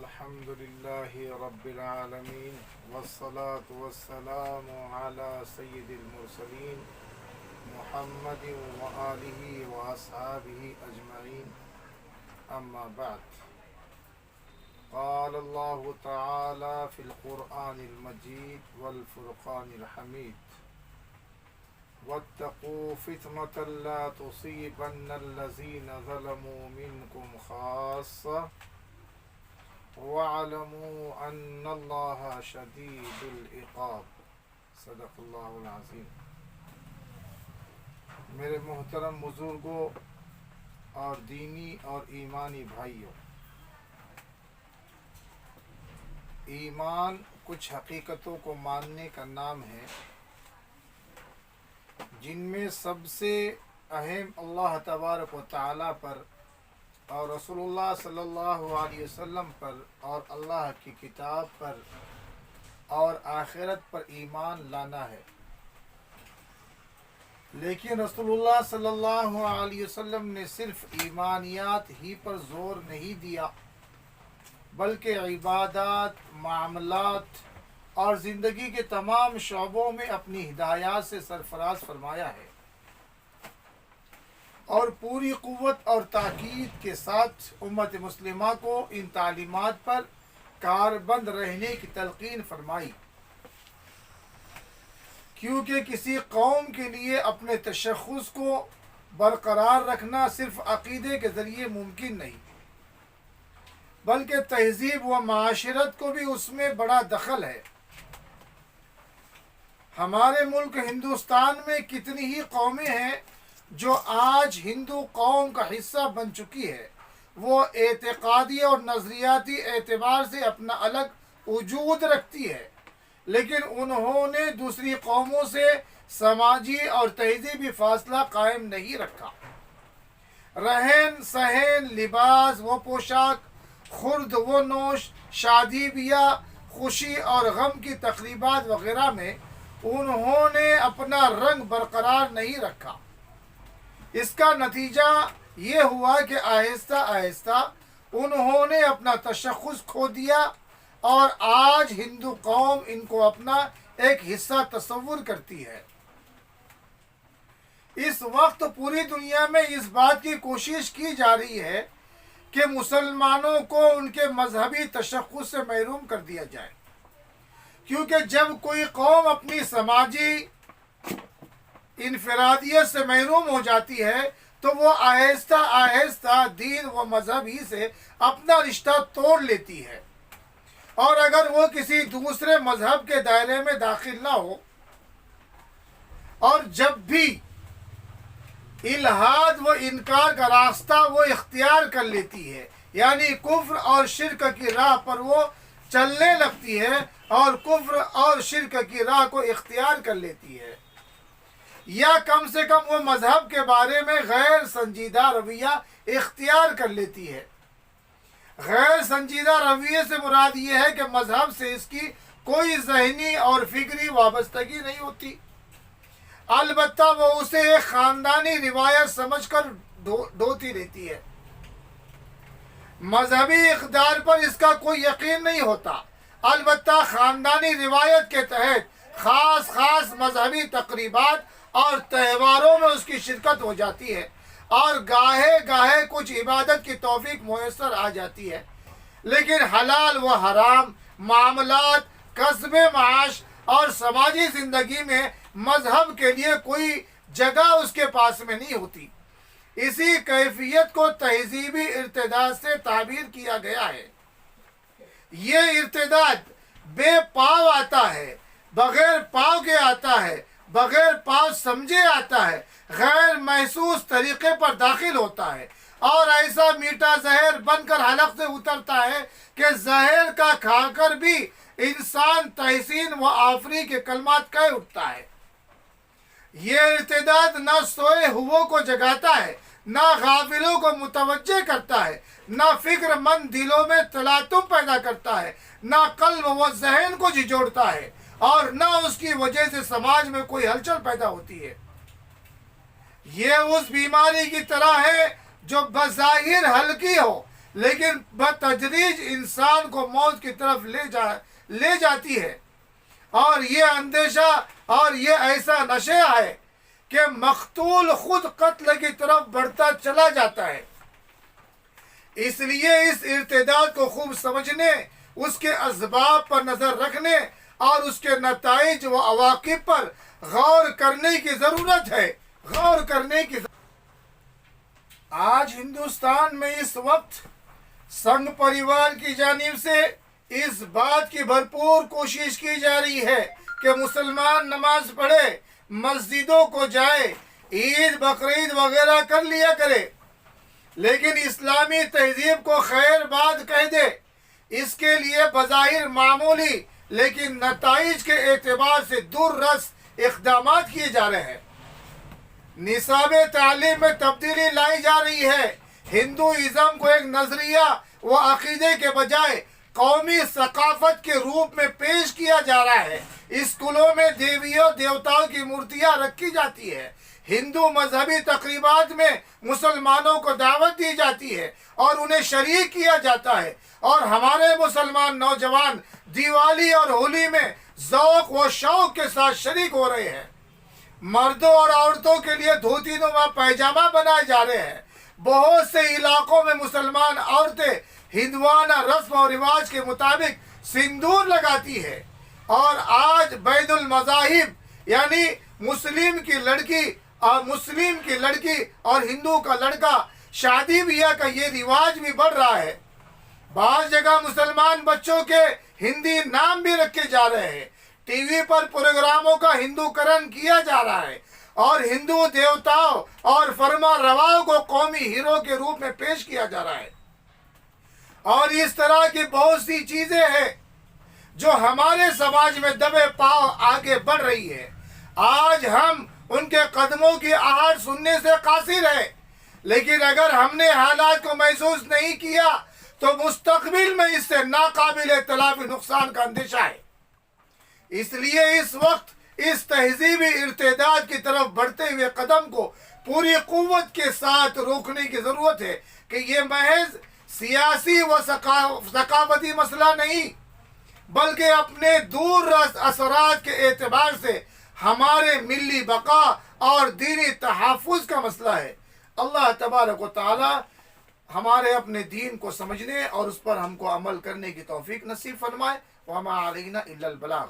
الحمد لله رب العالمين والصلاة والسلام على سيد المرسلين محمد وآله وأصحابه أجمعين أما بعد قال الله تعالى في القرآن المجيد والفرقان الحميد واتقوا فتنة لا تصيبن الذين ظلموا منكم خاصة وَاعْلَمُوا أَنَّ اللَّهَ شَدِيدُ الْعِقَابِ صدق اللہ العظیم۔ میرے محترم بزرگوں اور دینی اور ایمانی بھائیوں، ایمان کچھ حقیقتوں کو ماننے کا نام ہے جن میں سب سے اہم اللہ تبارک و تعالیٰ پر اور رسول اللہ صلی اللہ علیہ وسلم پر اور اللہ کی کتاب پر اور آخرت پر ایمان لانا ہے۔ لیکن رسول اللہ صلی اللہ علیہ وسلم نے صرف ایمانیات ہی پر زور نہیں دیا، بلکہ عبادات، معاملات اور زندگی کے تمام شعبوں میں اپنی ہدایات سے سرفراز فرمایا ہے، اور پوری قوت اور تاکید کے ساتھ امت مسلمہ کو ان تعلیمات پر کاربند رہنے کی تلقین فرمائی، کیونکہ کسی قوم کے لیے اپنے تشخص کو برقرار رکھنا صرف عقیدے کے ذریعے ممکن نہیں، بلکہ تہذیب و معاشرت کو بھی اس میں بڑا دخل ہے۔ ہمارے ملک ہندوستان میں کتنی ہی قومیں ہیں جو آج ہندو قوم کا حصہ بن چکی ہے، وہ اعتقادی اور نظریاتی اعتبار سے اپنا الگ وجود رکھتی ہے، لیکن انہوں نے دوسری قوموں سے سماجی اور تہذیبی فاصلہ قائم نہیں رکھا۔ رہن سہن، لباس و پوشاک، خورد و نوش، شادی بیاہ، خوشی اور غم کی تقریبات وغیرہ میں انہوں نے اپنا رنگ برقرار نہیں رکھا۔ اس کا نتیجہ یہ ہوا کہ آہستہ آہستہ انہوں نے اپنا تشخص کھو دیا، اور آج ہندو قوم ان کو اپنا ایک حصہ تصور کرتی ہے۔ اس وقت پوری دنیا میں اس بات کی کوشش کی جا رہی ہے کہ مسلمانوں کو ان کے مذہبی تشخص سے محروم کر دیا جائے، کیونکہ جب کوئی قوم اپنی سماجی انفرادیت سے محروم ہو جاتی ہے تو وہ آہستہ آہستہ دین و مذہب ہی سے اپنا رشتہ توڑ لیتی ہے، اور اگر وہ کسی دوسرے مذہب کے دائرے میں داخل نہ ہو، اور جب بھی الحاد و انکار کا راستہ وہ اختیار کر لیتی ہے، یعنی کفر اور شرک کی راہ پر وہ چلنے لگتی ہے اور کفر اور شرک کی راہ کو اختیار کر لیتی ہے، یا کم سے کم وہ مذہب کے بارے میں غیر سنجیدہ رویہ اختیار کر لیتی ہے۔ غیر سنجیدہ رویے سے مراد یہ ہے کہ مذہب سے اس کی کوئی ذہنی اور فکری وابستگی نہیں ہوتی، البتہ وہ اسے ایک خاندانی روایت سمجھ کر ڈھوتی رہتی ہے۔ مذہبی اقدار پر اس کا کوئی یقین نہیں ہوتا، البتہ خاندانی روایت کے تحت خاص مذہبی تقریبات اور تہواروں میں اس کی شرکت ہو جاتی ہے، اور گاہے گاہے کچھ عبادت کی توفیق میسر آ جاتی ہے، لیکن حلال و حرام، معاملات، کسب معاش اور سماجی زندگی میں مذہب کے لیے کوئی جگہ اس کے پاس میں نہیں ہوتی۔ اسی کیفیت کو تہذیبی ارتداد سے تعبیر کیا گیا ہے۔ یہ ارتداد بے پاؤ آتا ہے، بغیر پاؤ کے آتا ہے، بغیر پاؤ سمجھے آتا ہے، غیر محسوس طریقے پر داخل ہوتا ہے، اور ایسا میٹھا زہر بن کر حلق سے اترتا ہے کہ زہر کا کھا کر بھی انسان تحسین و آفری کے کلمات کہہ اٹھتا ہے۔ یہ ارتداد نہ سوئے ہوئوں کو جگاتا ہے، نہ غافلوں کو متوجہ کرتا ہے، نہ فکر مند دلوں میں تلاطم پیدا کرتا ہے، نہ قلب و ذہن کو جھنجھوڑتا ہے، اور نہ اس کی وجہ سے سماج میں کوئی ہلچل پیدا ہوتی ہے۔ یہ اس بیماری کی طرح ہے جو بظاہر ہلکی ہو لیکن بتدریج انسان کو موت کی طرف لے جاتی ہے، اور یہ اندیشہ اور یہ ایسا نشہ ہے کہ مقتول خود قتل کی طرف بڑھتا چلا جاتا ہے۔ اس لیے اس ارتداد کو خوب سمجھنے، اس کے اسباب پر نظر رکھنے اور اس کے نتائج و عواقب پر غور کرنے کی ضرورت ہے، غور کرنے کی آج ہندوستان میں اس وقت سنگھ پریوار کی جانب سے اس بات کی بھرپور کوشش کی جا رہی ہے کہ مسلمان نماز پڑھے، مسجدوں کو جائے، عید بقرعید وغیرہ کر لیا کرے، لیکن اسلامی تہذیب کو خیر بات کہہ دے۔ اس کے لیے بظاہر معمولی لیکن نتائج کے اعتبار سے دور رس اقدامات کیے جا رہے ہیں۔ نصاب تعلیم میں تبدیلی لائی جا رہی ہے، ہندوازم کو ایک نظریہ و عقیدے کے بجائے قومی ثقافت کے روپ میں پیش کیا جا رہا ہے۔ اسکولوں میں دیویوں دیوتاؤں کی مورتیاں رکھی جاتی ہے، ہندو مذہبی تقریبات میں مسلمانوں کو دعوت دی جاتی ہے اور انہیں شریک کیا جاتا ہے، اور ہمارے مسلمان نوجوان دیوالی اور ہولی میں ذوق و شوق کے ساتھ شریک ہو رہے ہیں۔ مردوں اور عورتوں کے لیے دھوتی نما پیجامہ بنائے جا رہے ہیں۔ بہت سے علاقوں میں مسلمان عورتیں ہندوانہ رسم و رواج کے مطابق سندور لگاتی ہے، اور آج بین المذاہب یعنی مسلم کی لڑکی اور ہندو کا لڑکا شادی بیاہ کا یہ رواج بھی بڑھ رہا ہے۔ بعض جگہ مسلمان بچوں کے ہندی نام بھی رکھے جا رہے ہیں، ٹی وی پر پروگراموں کا ہندو کرن کیا جا رہا ہے، اور ہندو دیوتاؤں اور فرما رواؤں کو قومی ہیرو کے روپ میں پیش کیا جا رہا ہے، اور اس طرح کی بہت سی چیزیں ہیں جو ہمارے سماج میں دبے پاؤ آگے بڑھ رہی ہے۔ آج ہم ان کے قدموں کی آہٹ سننے سے قاصر ہے، لیکن اگر ہم نے حالات کو محسوس نہیں کیا تو مستقبل میں اس سے ناقابل تلافی نقصان کا اندیشہ ہے۔ اس لیے اس وقت اس تہذیبی ارتداد کی طرف بڑھتے ہوئے قدم کو پوری قوت کے ساتھ روکنے کی ضرورت ہے کہ یہ محض سیاسی و ثقافتی مسئلہ نہیں، بلکہ اپنے دور رس اثرات کے اعتبار سے ہمارے ملی بقا اور دینی تحفظ کا مسئلہ ہے۔ اللہ تبارک و تعالی ہمارے اپنے دین کو سمجھنے اور اس پر ہم کو عمل کرنے کی توفیق نصیب فرمائے۔ وما علینا الا البلاغ۔